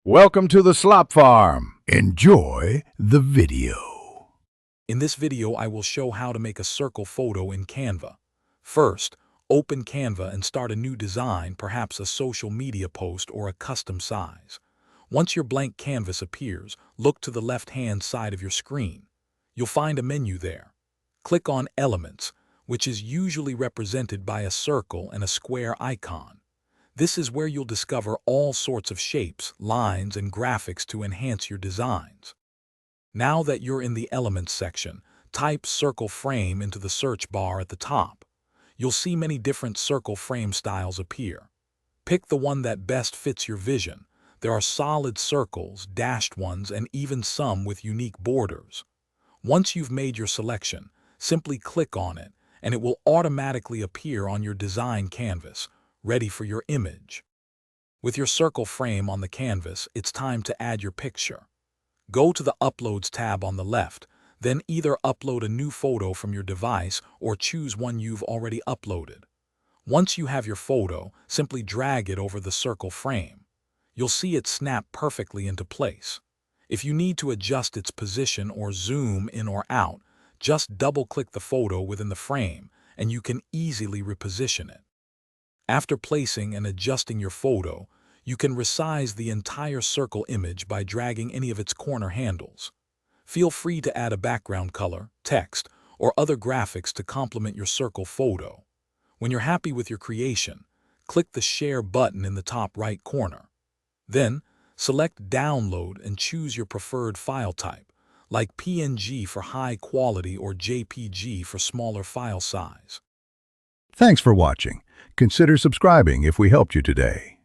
Welcome to the Slop Farm. Enjoy the video. In this video, I will show how to make a circle photo in Canva. First, open Canva and start a new design, perhaps a social media post or a custom size. Once your blank canvas appears, look to the left-hand side of your screen. You'll find a menu there. Click on Elements, which is usually represented by a circle and a square icon. This is where you'll discover all sorts of shapes, lines, and graphics to enhance your designs. Now that you're in the Elements section, type Circle Frame into the search bar at the top. You'll see many different circle frame styles appear. Pick the one that best fits your vision. There are solid circles, dashed ones, and even some with unique borders. Once you've made your selection, simply click on it, and it will automatically appear on your design canvas, ready for your image. With your circle frame on the canvas, it's time to add your picture. Go to the Uploads tab on the left, then either upload a new photo from your device or choose one you've already uploaded. Once you have your photo, simply drag it over the circle frame. You'll see it snap perfectly into place. If you need to adjust its position or zoom in or out, just double-click the photo within the frame, and you can easily reposition it. After placing and adjusting your photo, you can resize the entire circle image by dragging any of its corner handles. Feel free to add a background color, text, or other graphics to complement your circle photo. When you're happy with your creation, click the Share button in the top right corner. Then, select Download and choose your preferred file type, like PNG for high quality or JPG for smaller file size. Thanks for watching. Consider subscribing if we helped you today.